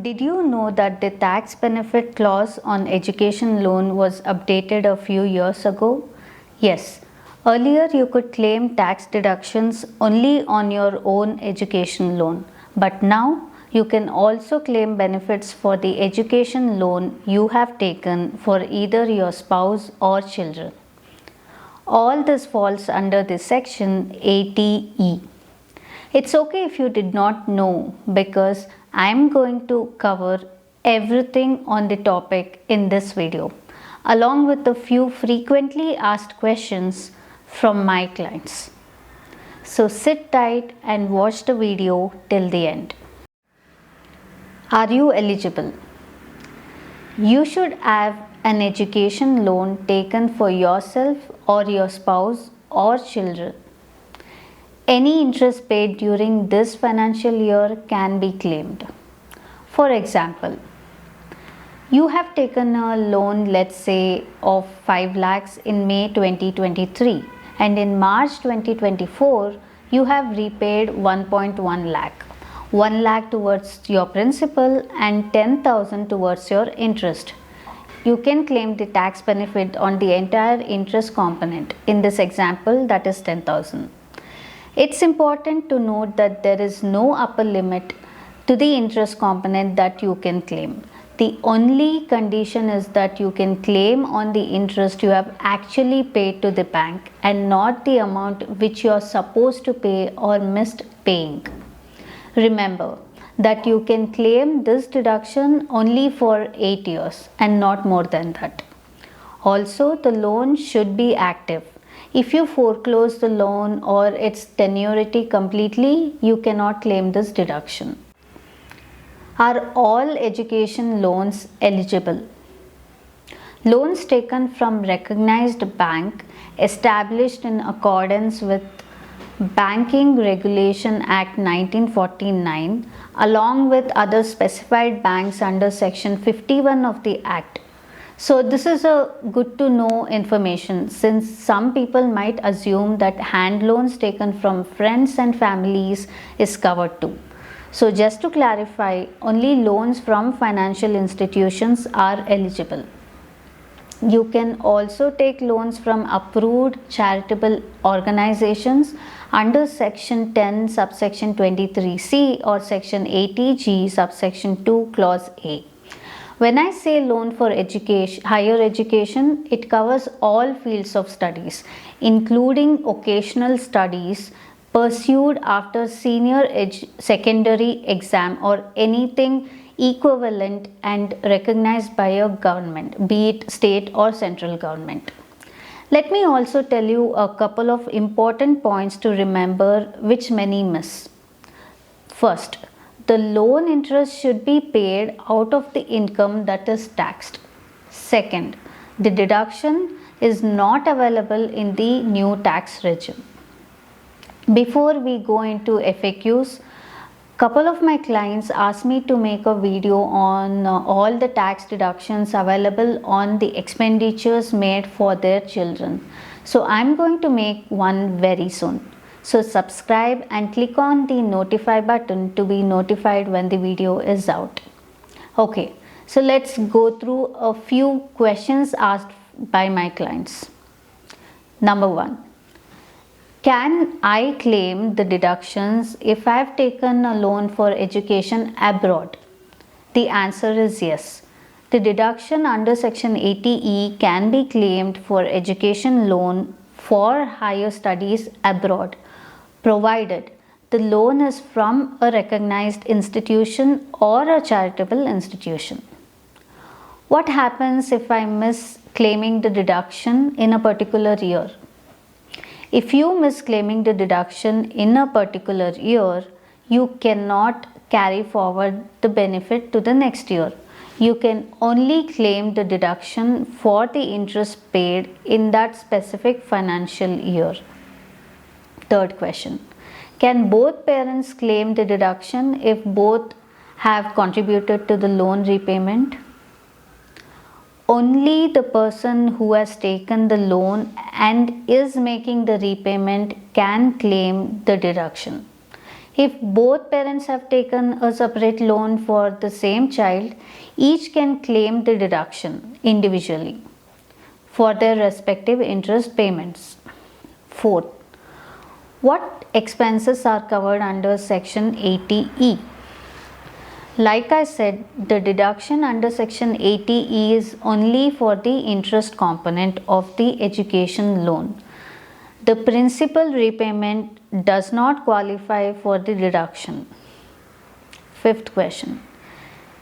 Did you know that the tax benefit clause on education loan was updated a few years ago? Yes, earlier you could claim tax deductions only on your own education loan, but now you can also claim benefits for the education loan you have taken for either your spouse or children. All this falls under the section 80E. It's okay if you did not know because I'm going to cover everything on the topic in this video along with a few frequently asked questions from my clients. So sit tight and watch the video till the end. Are you eligible? You should have an education loan taken for yourself or your spouse or children. Any interest paid during this financial year can be claimed. For example, you have taken a loan, let's say, of 5 lakhs in May 2023 and in March 2024 you have repaid 1.1 lakh. 1 lakh towards your principal and 10,000 towards your interest. You can claim the tax benefit on the entire interest component. In this example, that is 10,000. It's important to note that there is no upper limit to the interest component that you can claim. The only condition is that you can claim on the interest you have actually paid to the bank and not the amount which you are supposed to pay or missed paying. Remember that you can claim this deduction only for 8 years and not more than that. Also, the loan should be active. If you foreclose the loan or its tenuity completely, you cannot claim this deduction. Are all education loans eligible? Loans taken from recognized bank established in accordance with Banking Regulation Act 1949 along with other specified banks under section 51 of the Act. So this is a good to know information since some people might assume that hand loans taken from friends and families is covered too. So just to clarify, only loans from financial institutions are eligible. You can also take loans from approved charitable organizations under section 10 subsection 23C or section 80G subsection 2 clause A. When I say loan for education, higher education, it covers all fields of studies, including occasional studies pursued after senior secondary exam or anything equivalent and recognized by a government, be it state or central government. Let me also tell you a couple of important points to remember which many miss. First, the loan interest should be paid out of the income that is taxed. Second, the deduction is not available in the new tax regime. Before we go into FAQs, couple of my clients asked me to make a video on all the tax deductions available on the expenditures made for their children. So I'm going to make one very soon. So subscribe and click on the notify button to be notified when the video is out. Okay, so let's go through a few questions asked by my clients. Number 1. Can I claim the deductions if I have taken a loan for education abroad? The answer is yes. The deduction under section 80E can be claimed for education loan for higher studies abroad, provided the loan is from a recognized institution or a charitable institution. What happens if I miss claiming the deduction in a particular year? If you miss claiming the deduction in a particular year, you cannot carry forward the benefit to the next year. You can only claim the deduction for the interest paid in that specific financial year. Third question. Can both parents claim the deduction if both have contributed to the loan repayment? Only the person who has taken the loan and is making the repayment can claim the deduction. If both parents have taken a separate loan for the same child, each can claim the deduction individually for their respective interest payments. Fourth, what expenses are covered under Section 80E? Like I said, the deduction under Section 80E is only for the interest component of the education loan. The principal repayment does not qualify for the deduction. Fifth question.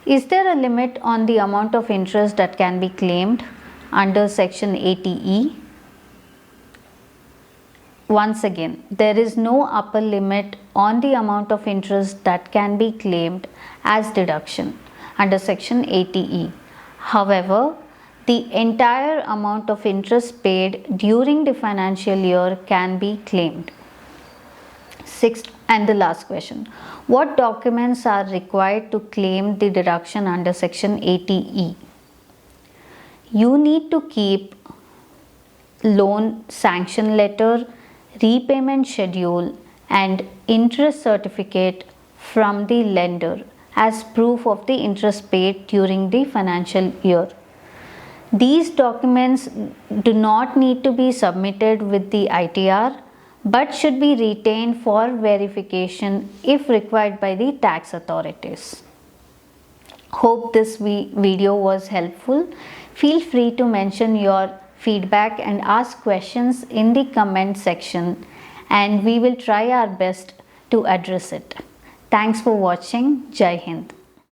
Is there a limit on the amount of interest that can be claimed under Section 80E? Once again, there is no upper limit on the amount of interest that can be claimed as deduction under Section 80E. However, the entire amount of interest paid during the financial year can be claimed. Sixth and the last question. What documents are required to claim the deduction under Section 80E? You need to keep loan sanction letter, repayment schedule, and interest certificate from the lender as proof of the interest paid during the financial year. These documents do not need to be submitted with the ITR but should be retained for verification if required by the tax authorities. Hope this video was helpful. Feel free to mention your feedback and ask questions in the comment section, and we will try our best to address it. Thanks for watching. Jai Hind.